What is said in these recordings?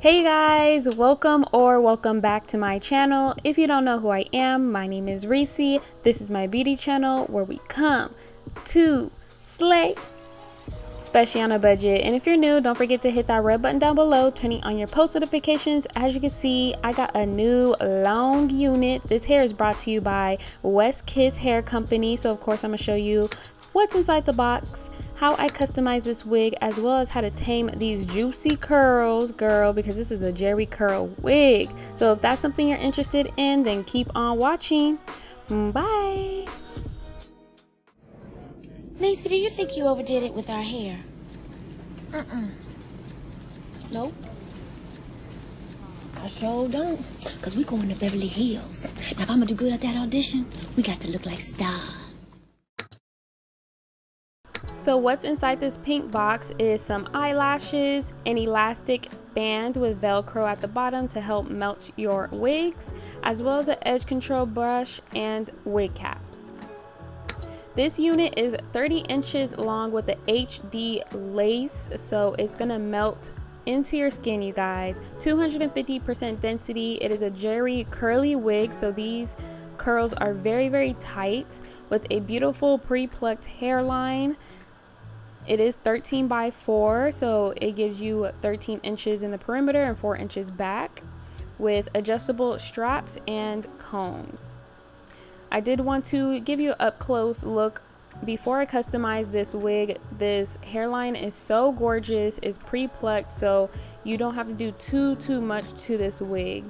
Hey guys, welcome back to my channel. If you don't know who I am, my name is Reesie. This is my beauty channel where we come to slay, especially on a budget. And if you're new, don't forget to hit that red button down below, turning on your post notifications. As you can see, I got a new long unit. This hair is brought to you by West Kiss Hair Company. So of course I'm gonna show you what's inside the box, how I customize this wig, as well as how to tame these juicy curls, girl, because this is a Jerry curl wig. So if that's something you're interested in, then keep on watching. Bye. Lacey, do you think you overdid it with our hair? Nope. I sure don't. Because we going to Beverly Hills. Now, if I'm going to do good at that audition, we got to look like stars. So what's inside this pink box is some eyelashes, an elastic band with Velcro at the bottom to help melt your wigs, as well as an edge control brush and wig caps. This unit is 30 inches long with the HD lace, so it's gonna melt into your skin, you guys. 250% density. It is a Jerry curly wig, so these curls are very tight with a beautiful pre-plucked hairline. It is 13 by 4, so it gives you 13 inches in the perimeter and 4 inches back, with adjustable straps and combs. I did want to give you an up close look before I customize this wig. This hairline is so gorgeous. It's pre-plucked, so you don't have to do too much to this wig.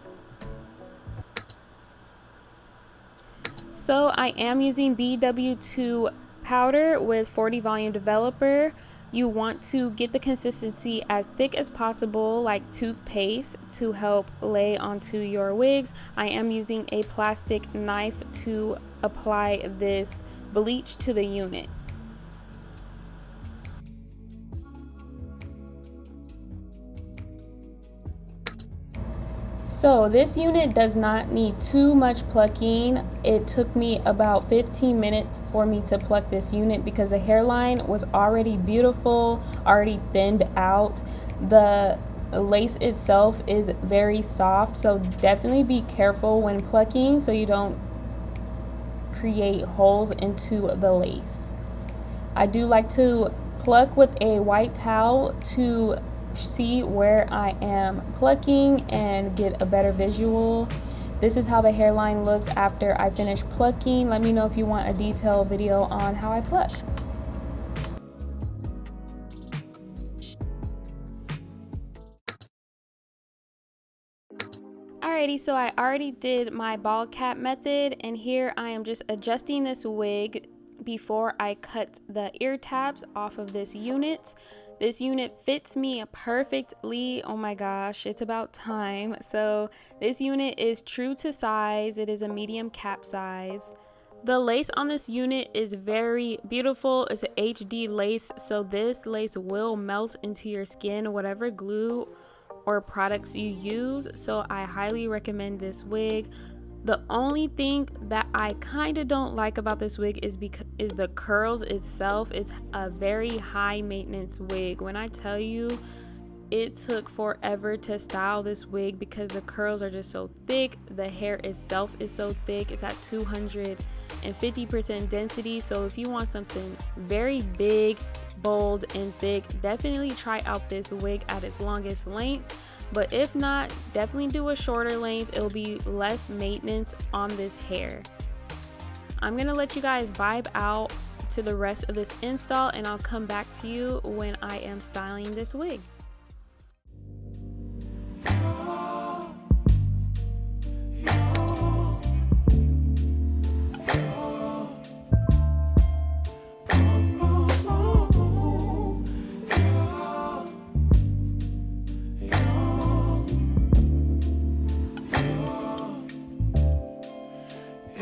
So I am using BW2 powder with 40 volume developer. You want to get the consistency as thick as possible, like toothpaste, to help lay onto your wigs. I am using a plastic knife to apply this bleach to the unit. So this unit does not need too much plucking. It took me about 15 minutes for me to pluck this unit because the hairline was already beautiful, already thinned out. The lace itself is very soft, so definitely be careful when plucking so you don't create holes into the lace. I do like to pluck with a white towel to see where I am plucking and get a better visual. This is how the hairline looks after I finish plucking. Let me know if you want a detailed video on how I pluck. Alrighty, so I already did my ball cap method, and here I am just adjusting this wig before I cut the ear tabs off of this unit. This unit fits me perfectly. Oh my gosh, it's about time. So this unit is true to size. It is a medium cap size. The lace on this unit is very beautiful. It's an HD lace, so this lace will melt into your skin, whatever glue or products you use. So I highly recommend this wig. The only thing that I kind of don't like about this wig is the curls itself. It's a very high maintenance wig. When I tell you, it took forever to style this wig because the curls are just so thick. The hair itself is so thick. It's at 250% density. So if you want something very big, bold, and thick, definitely try out this wig at its longest length. But if not, definitely do a shorter length. It'll be less maintenance on this hair. I'm gonna let you guys vibe out to the rest of this install, and I'll come back to you when I am styling this wig.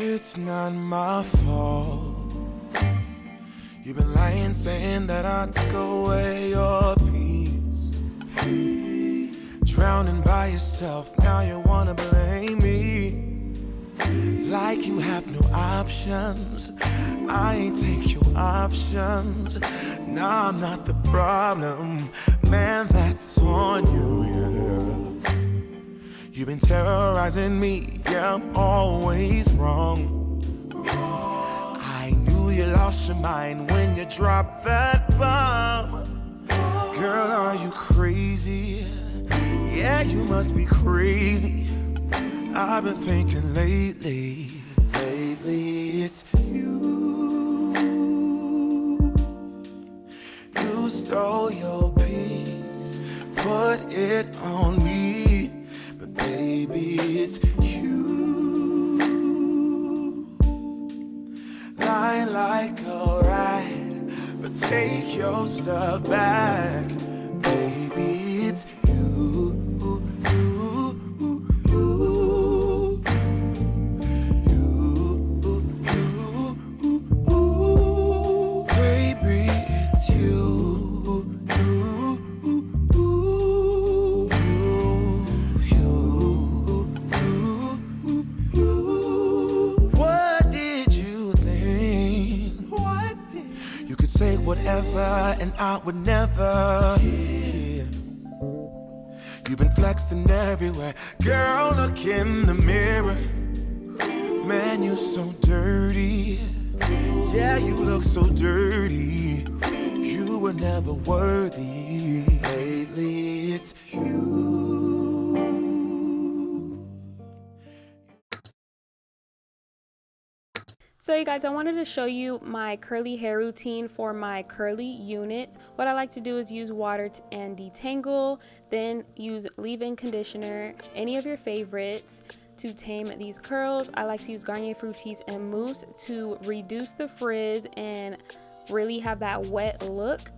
It's not my fault. You've been lying, saying that I took away your peace. Drowning by yourself, now you wanna blame me. Like you have no options. I ain't take your options. Now I'm not the problem. Man, that's on you, yeah. You've been terrorizing me, yeah, I'm always wrong. I knew you lost your mind when you dropped that bomb. Girl, are you crazy? Yeah, you must be crazy. I've been thinking lately it's you. You stole your peace, put it on me, but baby, it's you. Lying like a rat, but take your stuff back, baby, it's you. Whatever, and I would never hear. You've been flexing everywhere. Girl, look in the mirror. Man, you're so dirty. Yeah, you look so dirty. You were never worthy. Lately, it's you. So you guys, I wanted to show you my curly hair routine for my curly unit. What I like to do is use water and detangle, then use leave-in conditioner, any of your favorites, to tame these curls. I like to use Garnier Fructis and Mousse to reduce the frizz and really have that wet look.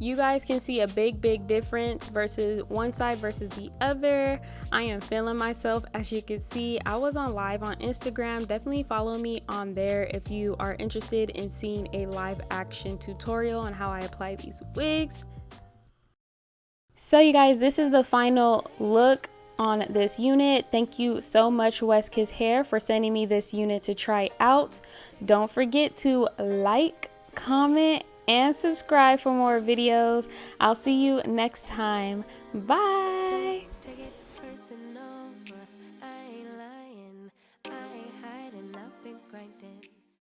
You guys can see a big difference versus one side versus the other. I am feeling myself. As you can see, I was on live on Instagram. Definitely follow me on there if you are interested in seeing a live action tutorial on how I apply these wigs. So you guys, this is the final look on this unit. Thank you so much, West Kiss Hair, for sending me this unit to try out. Don't forget to like, comment, and subscribe for more videos. I'll see you next time. Bye.